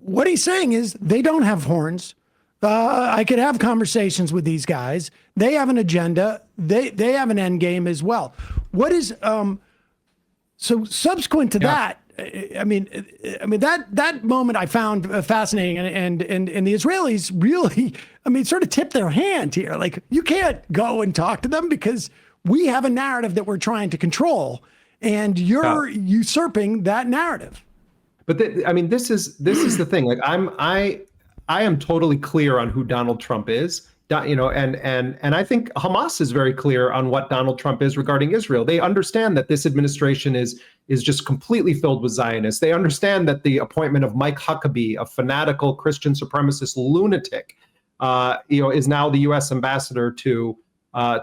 what he's saying is they don't have horns. I could have conversations with these guys. They have an agenda. They have an end game as well. What is, so subsequent to that, I mean that moment I found fascinating, and the Israelis really, sort of tipped their hand here. Like, you can't go and talk to them because we have a narrative that we're trying to control, and you're usurping that narrative. But this is the thing. Like, I am totally clear on who Donald Trump is. And I think Hamas is very clear on what Donald Trump is regarding Israel. They understand that this administration is just completely filled with Zionists. They understand that the appointment of Mike Huckabee, a fanatical Christian supremacist lunatic, is now the U.S. ambassador to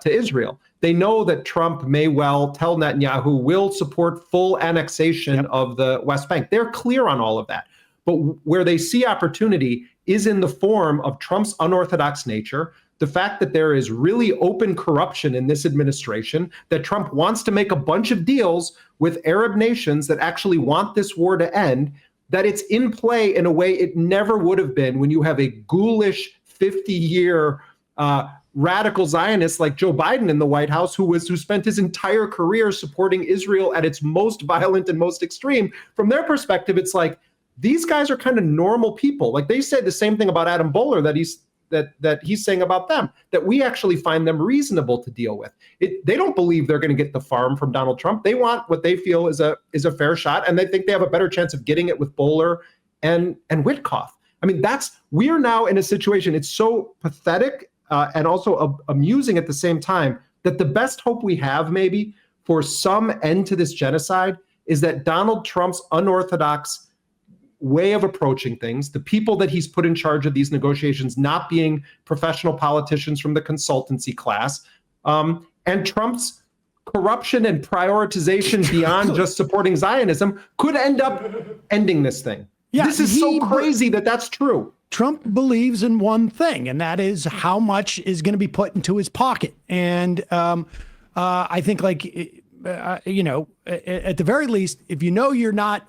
Israel. They know that Trump may well tell Netanyahu will support full annexation of the West Bank. They're clear on all of that. But where they see opportunity is in the form of Trump's unorthodox nature, the fact that there is really open corruption in this administration, that Trump wants to make a bunch of deals with Arab nations that actually want this war to end, that it's in play in a way it never would have been when you have a ghoulish 50-year radical Zionist like Joe Biden in the White House, who spent his entire career supporting Israel at its most violent and most extreme. From their perspective, it's like, these guys are kind of normal people. Like, they said the same thing about Adam Bowler that he's saying about them, that we actually find them reasonable to deal with. They don't believe they're going to get the farm from Donald Trump. They want what they feel is a fair shot, and they think they have a better chance of getting it with Bowler and Witkoff. We are now in a situation, it's so pathetic and also amusing at the same time, that the best hope we have maybe for some end to this genocide is that Donald Trump's unorthodox way of approaching things, the people that he's put in charge of these negotiations not being professional politicians from the consultancy class, and Trump's corruption and prioritization beyond just supporting Zionism could end up ending this thing. Yeah, this is so crazy that that's true. Trump believes in one thing, and that is how much is going to be put into his pocket. And I think, at the very least, if you're not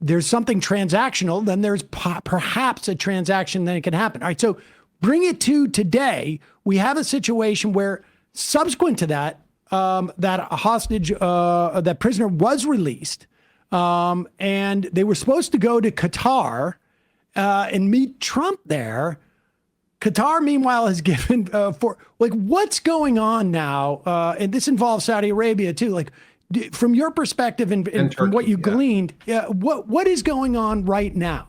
there's something transactional, then there's perhaps a transaction that can happen. All right, so bring it to today. We have a situation where, subsequent to that, that a hostage, that prisoner was released, and they were supposed to go to Qatar and meet Trump there. Qatar, meanwhile, has given what's going on now, and this involves Saudi Arabia too. Like, from your perspective and Turkey, from what you gleaned, what is going on right now?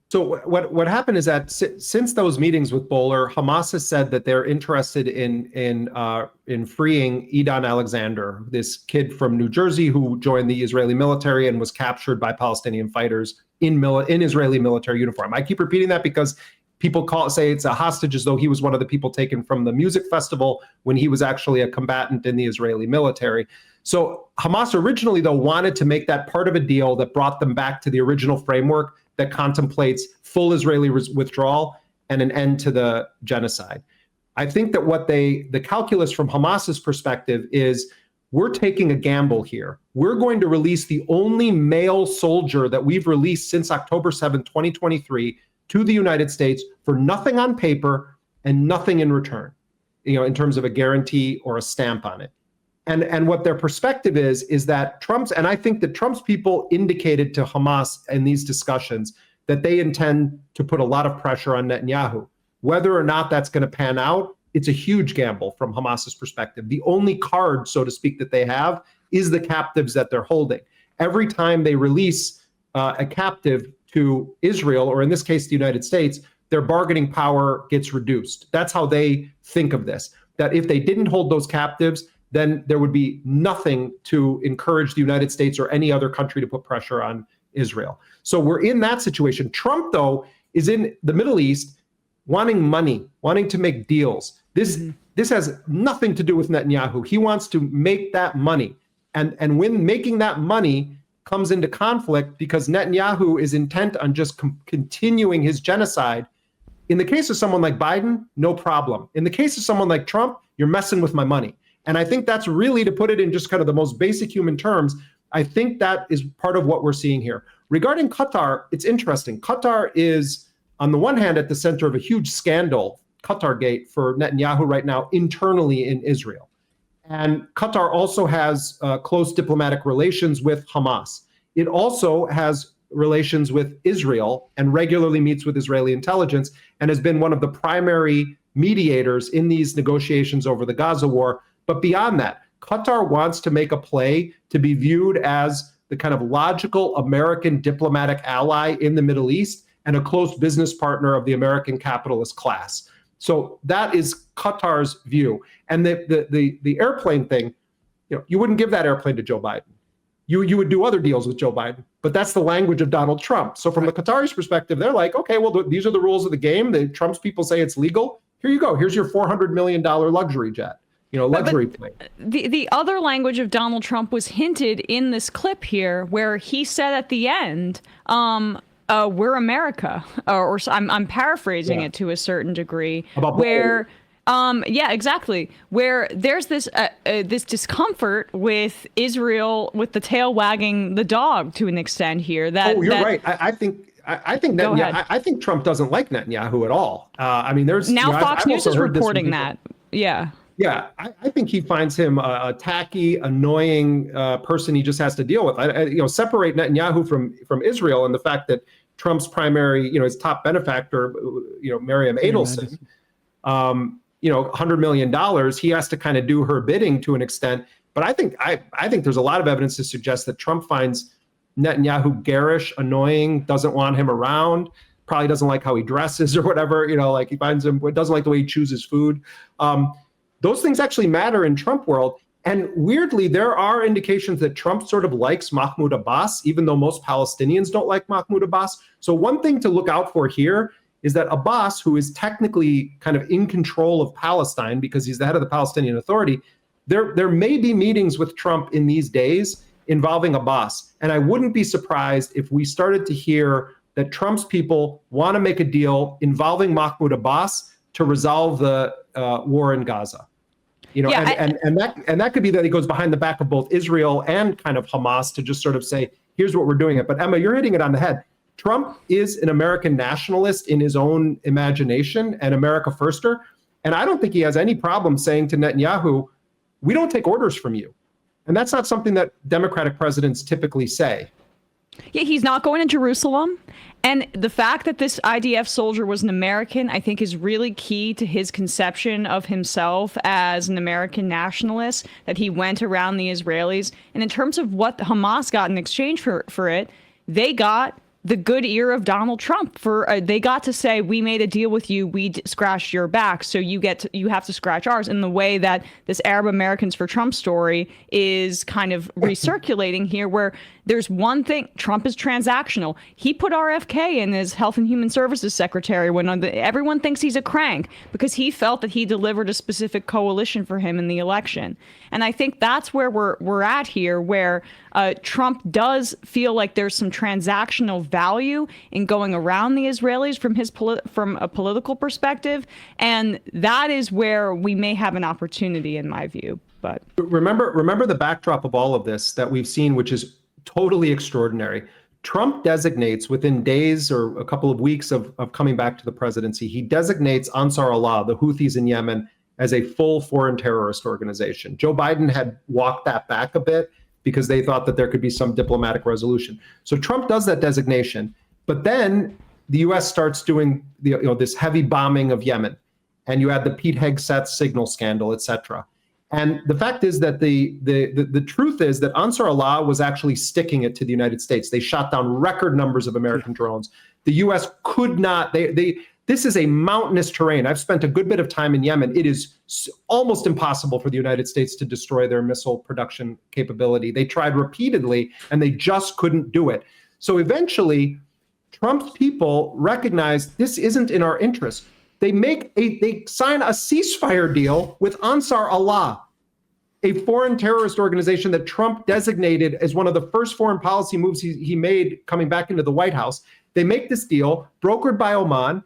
So what happened is that since those meetings with Bowler, Hamas has said that they're interested in freeing Idan Alexander, this kid from New Jersey who joined the Israeli military and was captured by Palestinian fighters in Israeli military uniform. I keep repeating that because people say it's a hostage as though he was one of the people taken from the music festival when he was actually a combatant in the Israeli military. So Hamas originally, though, wanted to make that part of a deal that brought them back to the original framework that contemplates full Israeli withdrawal and an end to the genocide. I think that the calculus from Hamas's perspective is, we're taking a gamble here. We're going to release the only male soldier that we've released since October 7, 2023 to the United States for nothing on paper and nothing in return, in terms of a guarantee or a stamp on it. And what their perspective is that I think that Trump's people indicated to Hamas in these discussions that they intend to put a lot of pressure on Netanyahu. Whether or not that's going to pan out, it's a huge gamble from Hamas's perspective. The only card, so to speak, that they have is the captives that they're holding. Every time they release a captive to Israel, or in this case, the United States, their bargaining power gets reduced. That's how they think of this, that if they didn't hold those captives, then there would be nothing to encourage the United States or any other country to put pressure on Israel. So we're in that situation. Trump, though, is in the Middle East wanting money, wanting to make deals. This has nothing to do with Netanyahu. He wants to make that money. And when making that money comes into conflict because Netanyahu is intent on just continuing his genocide, in the case of someone like Biden, no problem. In the case of someone like Trump, you're messing with my money. And I think that's really, to put it in just kind of the most basic human terms, I think that is part of what we're seeing here. Regarding Qatar, it's interesting. Qatar is, on the one hand, at the center of a huge scandal, QatarGate, for Netanyahu right now internally in Israel. And Qatar also has close diplomatic relations with Hamas. It also has relations with Israel and regularly meets with Israeli intelligence and has been one of the primary mediators in these negotiations over the Gaza war. But beyond that, Qatar wants to make a play to be viewed as the kind of logical American diplomatic ally in the Middle East and a close business partner of the American capitalist class. So that is Qatar's view. And the airplane thing, you wouldn't give that airplane to Joe Biden. You would do other deals with Joe Biden, but that's the language of Donald Trump. So from the Qataris' perspective, they're like, okay, well, these are the rules of the game. The Trump's people say it's legal. Here you go. Here's your $400 million luxury jet, luxury plane. The other language of Donald Trump was hinted in this clip here, where he said at the end, we're America, or I'm paraphrasing it to a certain degree, where yeah, exactly. Where there's this this discomfort with Israel, with the tail wagging the dog to an extent here. You're right. I think Trump doesn't like Netanyahu at all. I mean, there's now Fox News is reporting that. Yeah. Yeah, I think he finds him a tacky, annoying person he just has to deal with. Separate Netanyahu from Israel and the fact that Trump's primary, his top benefactor, Miriam Adelson, $100 million, he has to kind of do her bidding to an extent. But I think there's a lot of evidence to suggest that Trump finds Netanyahu garish, annoying, doesn't want him around, probably doesn't like how he dresses or whatever, like he finds him, doesn't like the way he chooses food. Those things actually matter in Trump world. And weirdly, there are indications that Trump sort of likes Mahmoud Abbas, even though most Palestinians don't like Mahmoud Abbas. So one thing to look out for here is that Abbas, who is technically kind of in control of Palestine because he's the head of the Palestinian Authority, there may be meetings with Trump in these days involving Abbas. And I wouldn't be surprised if we started to hear that Trump's people want to make a deal involving Mahmoud Abbas to resolve the war in Gaza. And that could be that he goes behind the back of both Israel and kind of Hamas to just sort of say, here's what we're doing it. But Emma, you're hitting it on the head. Trump is an American nationalist in his own imagination and America firster. And I don't think he has any problem saying to Netanyahu, we don't take orders from you. And that's not something that Democratic presidents typically say. Yeah, he's not going to Jerusalem. And the fact that this IDF soldier was an American, I think, is really key to his conception of himself as an American nationalist, that he went around the Israelis. And in terms of what Hamas got in exchange for it, they got the good ear of Donald Trump. They got to say, we made a deal with you, we scratched your back, so you have to scratch ours, in the way that this Arab Americans for Trump story is kind of recirculating here, where there's one thing: Trump is transactional. He put RFK in as Health and Human Services Secretary when everyone thinks he's a crank, because he felt that he delivered a specific coalition for him in the election. And I think that's where we're at here, where Trump does feel like there's some transactional value in going around the Israelis from a political perspective, and that is where we may have an opportunity, in my view. But remember the backdrop of all of this that we've seen, which is totally extraordinary. Trump designates, within days or a couple of weeks of coming back to the presidency, he designates Ansar Allah, the Houthis in Yemen, as a full foreign terrorist organization. Joe Biden had walked that back a bit because they thought that there could be some diplomatic resolution. So Trump does that designation, but then the U.S. starts doing this heavy bombing of Yemen, and you had the Pete Hegseth signal scandal, et cetera. And the fact is that the truth is that Ansar Allah was actually sticking it to the United States. They shot down record numbers of American drones. The U.S. could not. They This is a mountainous terrain. I've spent a good bit of time in Yemen. It is almost impossible for the United States to destroy their missile production capability. They tried repeatedly, and they just couldn't do it. So eventually, Trump's people recognize this isn't in our interest. They sign a ceasefire deal with Ansar Allah, a foreign terrorist organization that Trump designated as one of the first foreign policy moves he made coming back into the White House. They make this deal, brokered by Oman,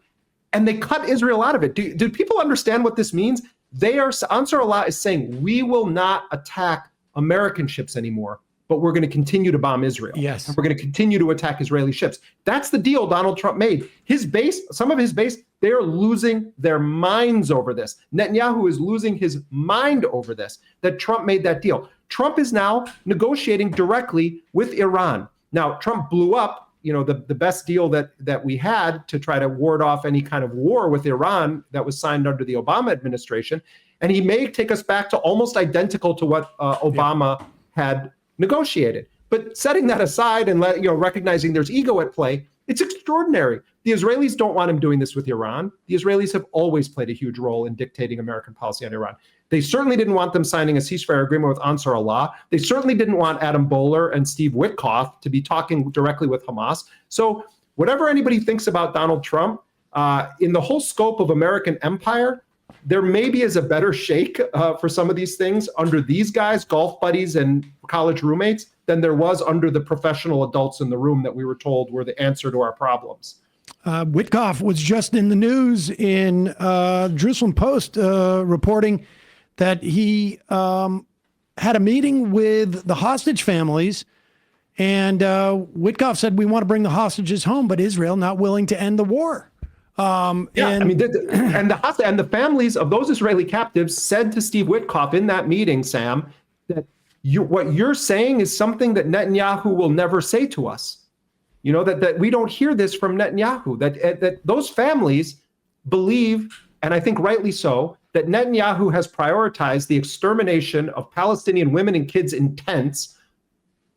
and they cut Israel out of it. Do people understand what this means? Ansar Allah is saying, we will not attack American ships anymore, but we're going to continue to bomb Israel. Yes. And we're going to continue to attack Israeli ships. That's the deal Donald Trump made. His base, some of his base, they are losing their minds over this. Netanyahu is losing his mind over this, that Trump made that deal. Trump is now negotiating directly with Iran. Now, Trump blew up, the best deal that we had to try to ward off any kind of war with Iran that was signed under the Obama administration. And he may take us back to almost identical to what Obama had negotiated. But setting that aside and recognizing there's ego at play, it's extraordinary. The Israelis don't want him doing this with Iran. The Israelis have always played a huge role in dictating American policy on Iran. They certainly didn't want them signing a ceasefire agreement with Ansar Allah. They certainly didn't want Adam Boehler and Steve Witkoff to be talking directly with Hamas. So whatever anybody thinks about Donald Trump, in the whole scope of American empire, there maybe is a better shake for some of these things under these guys, golf buddies and college roommates, than there was under the professional adults in the room that we were told were the answer to our problems. Witkoff was just in the news in Jerusalem Post reporting that he had a meeting with the hostage families, and Witkoff said, we want to bring the hostages home, but Israel not willing to end the war. And the families of those Israeli captives said to Steve Witkoff in that meeting, Sam, that what you're saying is something that Netanyahu will never say to us. That we don't hear this from Netanyahu, that those families believe, and I think rightly so, that Netanyahu has prioritized the extermination of Palestinian women and kids in tents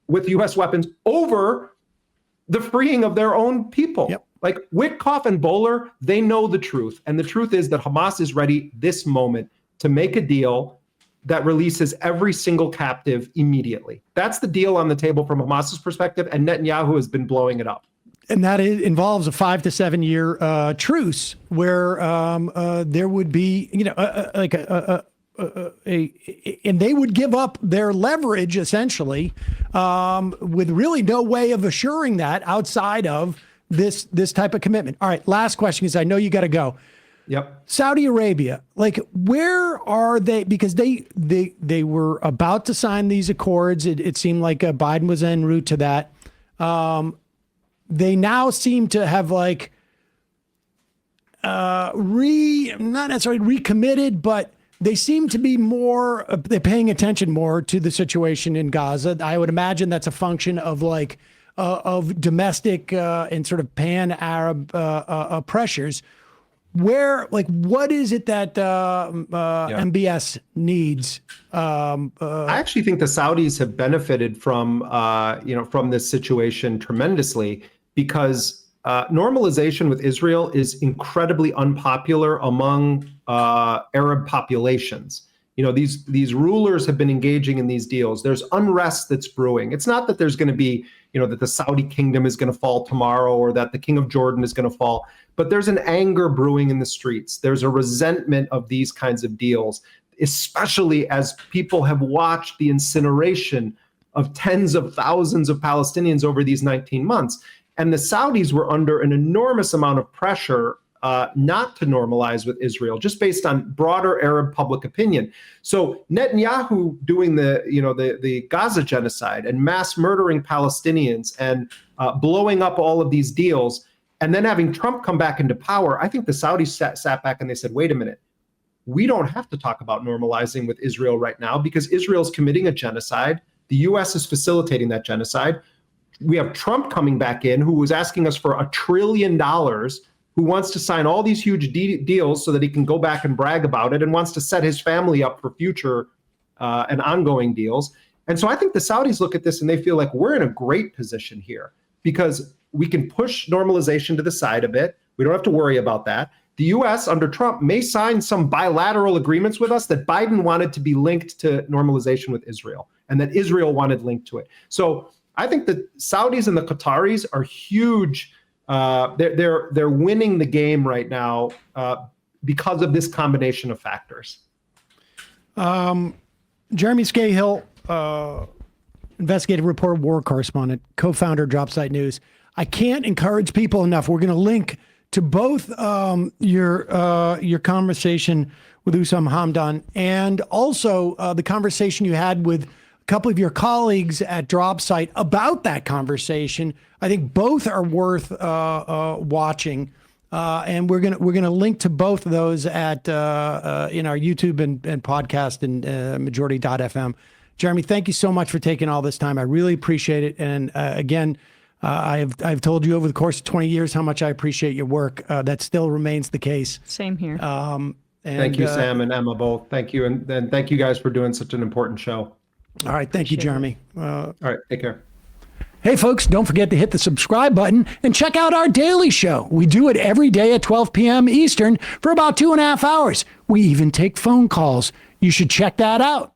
with U.S. weapons over the freeing of their own people. Yep. Like Witkoff and Boehler, they know the truth. And the truth is that Hamas is ready this moment to make a deal that releases every single captive immediately. That's the deal on the table from Hamas's perspective, and Netanyahu has been blowing it up. And that involves a 5 to 7 year truce where there would be, and they would give up their leverage essentially with really no way of assuring that outside of this type of commitment. All right, last question, because I know you got to go. Yep. Saudi Arabia, where are they? Because they were about to sign these accords. It seemed like Biden was en route to that. They now seem to have not necessarily recommitted, but they seem to be they're paying attention more to the situation in Gaza. I would imagine that's a function of of domestic and sort of pan-Arab pressures. What is it that MBS needs? I actually think the Saudis have benefited from this situation tremendously, because normalization with Israel is incredibly unpopular among Arab populations. These rulers have been engaging in these deals. There's unrest that's brewing. It's not that there's going to be, that the Saudi kingdom is going to fall tomorrow or that the king of Jordan is going to fall, but there's an anger brewing in the streets. There's a resentment of these kinds of deals, especially as people have watched the incineration of tens of thousands of Palestinians over these 19 months. And the Saudis were under an enormous amount of pressure not to normalize with Israel, just based on broader Arab public opinion. So Netanyahu doing the Gaza genocide and mass murdering Palestinians and blowing up all of these deals, and then having Trump come back into power, I think the Saudis sat back and they said, wait a minute, we don't have to talk about normalizing with Israel right now because Israel's committing a genocide. The U.S. is facilitating that genocide. We have Trump coming back in, who was asking us for $1 trillion, who wants to sign all these huge deals so that he can go back and brag about it and wants to set his family up for future and ongoing deals. And so I think the Saudis look at this and they feel like we're in a great position here because we can push normalization to the side a bit. We don't have to worry about that. The U.S. under Trump may sign some bilateral agreements with us that Biden wanted to be linked to normalization with Israel, and that Israel wanted linked to it. So I think the Saudis and the Qataris are huge. They're winning the game right now because of this combination of factors. Jeremy Scahill, investigative reporter, war correspondent, co-founder of Dropsite News. I can't encourage people enough. We're going to link to both your conversation with Usam Hamdan and also the conversation you had with a couple of your colleagues at Dropsite about that conversation. I think both are worth watching, and we're gonna link to both of those at in our YouTube and podcast and Majority.fm. Jeremy, thank you so much for taking all this time. I really appreciate it. And again, I've told you over the course of 20 years how much I appreciate your work. That still remains the case. Same here. Thank you, Sam and Emma, both. Thank you. And thank you guys for doing such an important show. All right. Thank you, Jeremy. All right. Take care. Hey, folks, don't forget to hit the subscribe button and check out our daily show. We do it every day at 12 p.m. Eastern for about 2.5 hours. We even take phone calls. You should check that out.